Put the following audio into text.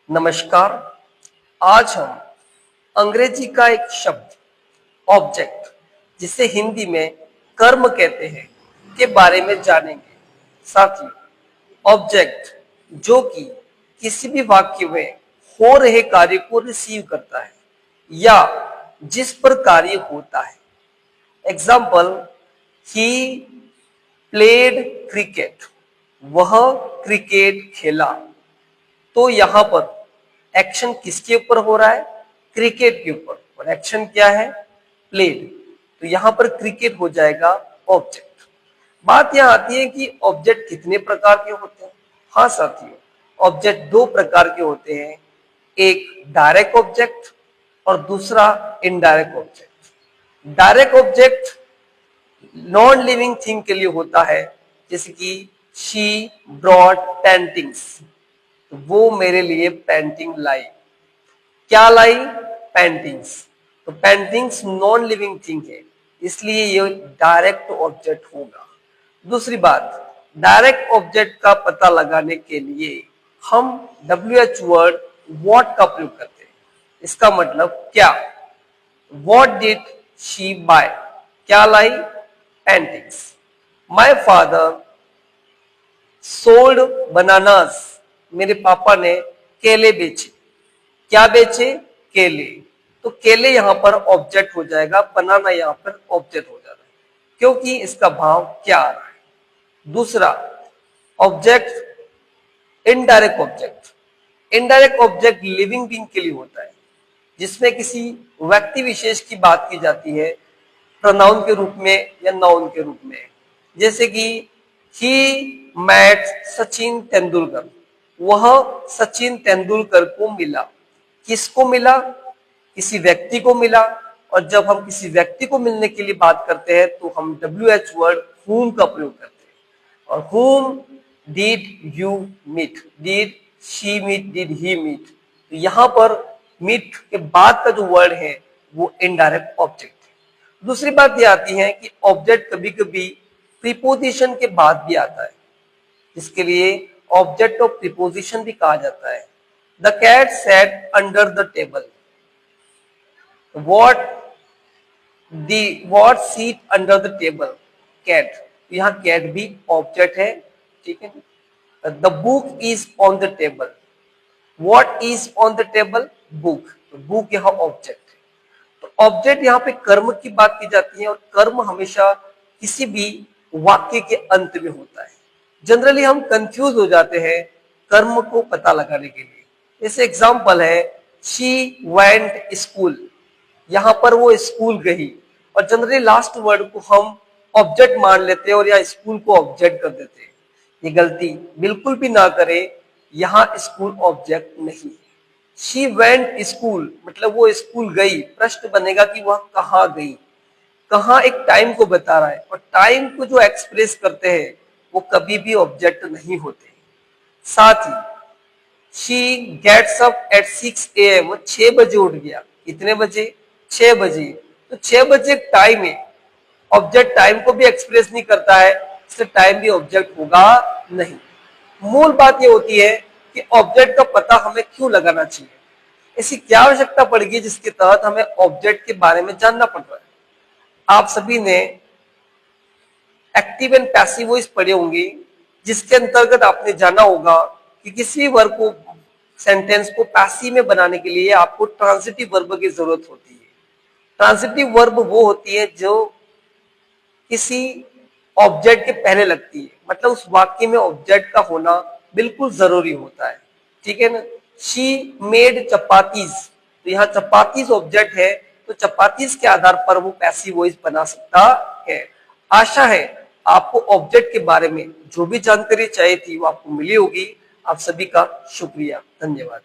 नमस्कार। आज हम अंग्रेजी का एक शब्द ऑब्जेक्ट, जिसे हिंदी में कर्म कहते हैं, के बारे में जानेंगे। साथियों, ऑब्जेक्ट जो कि किसी भी वाक्य में हो रहे कार्य को रिसीव करता है या जिस पर कार्य होता है। एग्जाम्पल, ही प्लेड क्रिकेट, वह क्रिकेट खेला। तो यहां पर एक्शन किसके ऊपर हो रहा है? क्रिकेट के ऊपर। और एक्शन क्या है? प्लेड। तो यहां पर क्रिकेट हो जाएगा ऑब्जेक्ट। बात यहां आती है कि ऑब्जेक्ट कितने प्रकार के होते हैं। हाँ साथियों, ऑब्जेक्ट दो प्रकार के होते हैं, एक डायरेक्ट ऑब्जेक्ट और दूसरा indirect object. Direct object non living thing के लिए होता है, जैसे कि शी ब्रॉट पेंटिंग्स, तो वो मेरे लिए पेंटिंग लाई। क्या लाई? पेंटिंग्स। तो पेंटिंग्स नॉन लिविंग थिंग है, इसलिए ये डायरेक्ट ऑब्जेक्ट होगा। दूसरी बात, डायरेक्ट ऑब्जेक्ट का पता लगाने के लिए हम WH वर्ड व्हाट का प्रयोग करते हैं। इसका मतलब क्या? What did she buy? क्या लाई? Paintings. My father sold bananas, मेरे पापा ने केले बेचे। क्या बेचे? केले। तो केले यहां पर ऑब्जेक्ट हो जाएगा, बनाना यहां पर ऑब्जेक्ट हो जाएगा, क्योंकि इसका भाव क्या आ रहा है। दूसरा object indirect object. Indirect object living being के लिए होता है, जिसमें किसी व्यक्ति विशेष की बात की जाती है, प्रोनाउन के रूप में या नाउन के रूप में। जैसे कि ही मैट सचिन तेंदुलकर, वह सचिन तेंदुलकर को मिला। किसको मिला? किसी व्यक्ति को मिला। और जब हम किसी व्यक्ति को मिलने के लिए बात करते हैं तो हम WH वर्ड whom का प्रयोग करते हैं। और whom did you meet? did she meet? did he meet? तो यहां पर meet के बाद का जो वर्ड है वो इनडायरेक्ट ऑब्जेक्ट है। दूसरी बात यह आती है कि ऑब्जेक्ट कभी कभी प्रीपोजिशन के बाद भी आता है, इसके लिए ऑब्जेक्ट ऑफ प्रीपोजिशन भी कहा जाता है। The cat sat under the table. What sat under the table? Cat. यहां कैट भी ऑब्जेक्ट है, ठीक है। The book is on the table. What is on the table? Book. तो बुक यहां ऑब्जेक्ट है। तो ऑब्जेक्ट यहां पे कर्म की बात की जाती है, और कर्म हमेशा किसी भी वाक्य के अंत में होता है। जनरली हम कंफ्यूज हो जाते हैं कर्म को पता लगाने के लिए। जैसे एग्जांपल है, शी वेंट स्कूल, यहां पर वो स्कूल गई। और जनरली लास्ट वर्ड को हम ऑब्जेक्ट मान लेते हैं और या स्कूल को ऑब्जेक्ट कर देते हैं। ये गलती बिल्कुल भी ना करें, यहां स्कूल ऑब्जेक्ट नहीं। शी वेंट स्कूल मतलब वो स्कूल गई, प्रश्न बनेगा कि वह कहां गई। कहां एक टाइम को बता रहा है, और टाइम को जो एक्सप्रेस करते हैं वो कभी भी ऑब्जेक्ट नहीं होते। साथ ही she gets up at 6 AM, वो 6 बजे उठ गया। कितने बजे? 6 बजे। तो 6 बजे टाइम है, ऑब्जेक्ट टाइम को भी एक्सप्रेस नहीं करता है, इसलिए टाइम भी ऑब्जेक्ट होगा नहीं। मूल बात यह होती है कि ऑब्जेक्ट का पता हमें क्यों लगाना चाहिए, ऐसी क्या आवश्यकता पड़ेगी जिसके तहत हमें ऑब्जेक्ट के बारे में जानना पड़ रहा है। आप सभी ने एक्टिव एंड पैसिव वॉइस पढ़े होंगे, जिसके अंतर्गत आपने जाना होगा कि किसी वर्ब को, सेंटेंस को पैसिव में बनाने के लिए आपको ट्रांजिटिव वर्ब की जरूरत होती है। ट्रांजिटिव वर्ब वो होती है जो किसी ऑब्जेक्ट के पहले लगती है, मतलब उस वाक्य में ऑब्जेक्ट का होना बिल्कुल जरूरी होता है, ठीक है ना। शी मेड चपातीज, तो यहाँ चपातीज ऑब्जेक्ट है, तो चपातीज के आधार पर वो पैसिव वॉइस बना सकता है। आशा है आपको ऑब्जेक्ट के बारे में जो भी जानकारी चाहिए थी वो आपको मिली होगी। आप सभी का शुक्रिया, धन्यवाद।